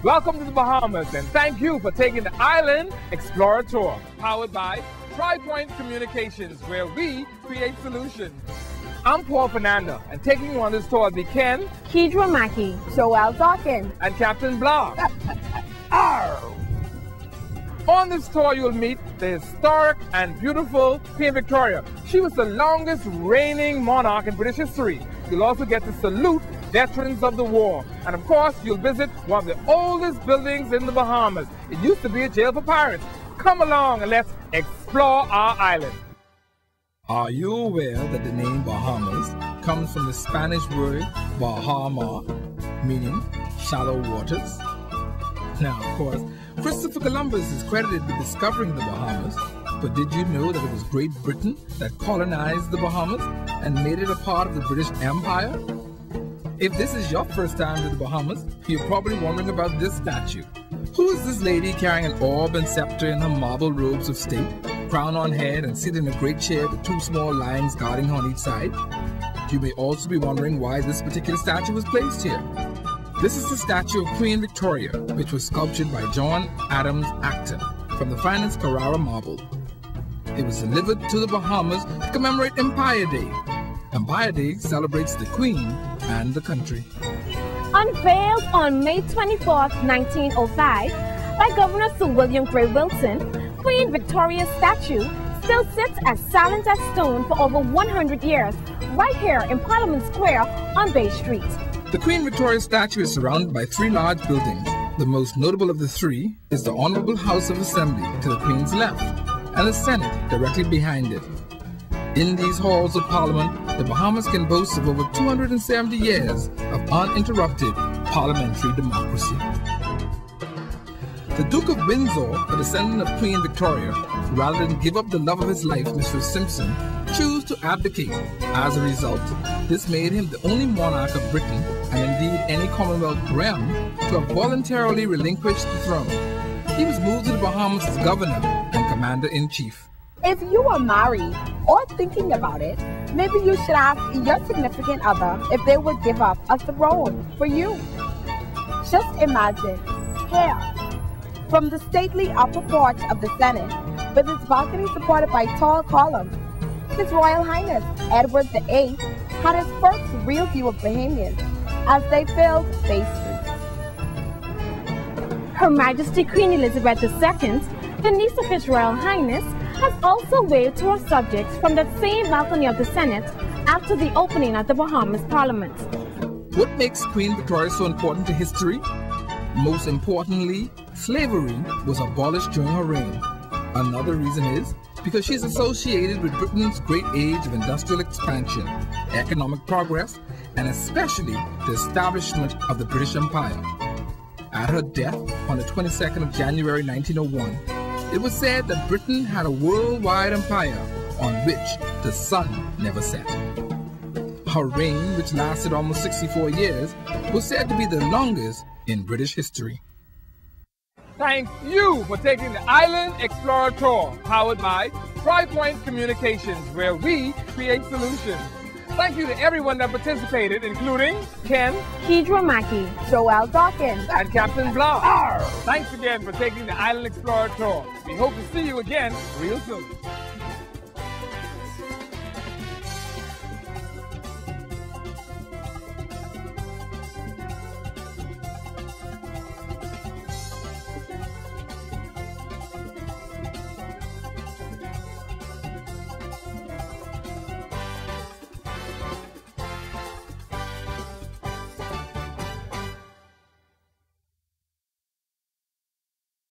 Welcome to the Bahamas, and thank you for taking the Island Explorer Tour, powered by Tripoint Communications, where we create solutions. I'm Fernander, and taking you on this tour will be Ken, Keidra, Mackey, Joulle, Dawkins, and Captain Blah. On this tour, you'll meet the historic and beautiful Queen Victoria. She was the longest reigning monarch in British history. You'll also get to salute veterans of the war. And of course, you'll visit one of the oldest buildings in the Bahamas. It used to be a jail for pirates. Come along and let's explore our island. Are you aware that the name Bahamas comes from the Spanish word Bahama, meaning shallow waters? Now, of course, Christopher Columbus is credited with discovering the Bahamas, but did you know that it was Great Britain that colonized the Bahamas and made it a part of the British Empire? If this is your first time to the Bahamas, you're probably wondering about this statue. Who is this lady carrying an orb and scepter in her marble robes of state, crown on head, and seated in a great chair with two small lions guarding her on each side? You may also be wondering why this particular statue was placed here. This is the statue of Queen Victoria, which was sculptured by John Adams Acton from the finest Carrara marble. It was delivered to the Bahamas to commemorate Empire Day. Empire Day celebrates the Queen and the country. Unveiled on May 24, 1905, by Governor Sir William Grey Wilson, Queen Victoria's statue still sits as silent as stone for over 100 years, right here in Parliament Square on Bay Street. The Queen Victoria statue is surrounded by three large buildings. The most notable of the three is the Honorable House of Assembly to the Queen's left, and the Senate directly behind it. In these halls of Parliament, the Bahamas can boast of over 270 years of uninterrupted parliamentary democracy. The Duke of Windsor, a descendant of Queen Victoria, rather than give up the love of his life, Mr. Simpson, chose to abdicate. As a result, this made him the only monarch of Britain, and indeed any Commonwealth realm, to have voluntarily relinquished the throne. He was moved to the Bahamas as governor and commander-in-chief. If you are married or thinking about it, maybe you should ask your significant other if they would give up a throne for you. Just imagine, here, from the stately upper porch of the Senate, with its balcony supported by tall columns, His Royal Highness Edward VIII had his first real view of Bahamians as they filled Bay Street. Her Majesty Queen Elizabeth II, the niece of His Royal Highness, has also waved to her subjects from that same balcony of the Senate after the opening of the Bahamas Parliament. What makes Queen Victoria so important to history? Most importantly, slavery was abolished during her reign. Another reason is because she is associated with Britain's great age of industrial expansion, economic progress, and especially the establishment of the British Empire. At her death on the 22nd of January 1901, it was said that Britain had a worldwide empire on which the sun never set. Her reign, which lasted almost 64 years, was said to be the longest in British history. Thank you for taking the Island Explorer Tour, powered by Tripoint Communications, where we create solutions. Thank you to everyone that participated, including Ken, Keidra, Mackey, Joulle, Dawkins, and Captain Blah. Thanks again for taking the Island Explorer Tour. We hope to see you again real soon.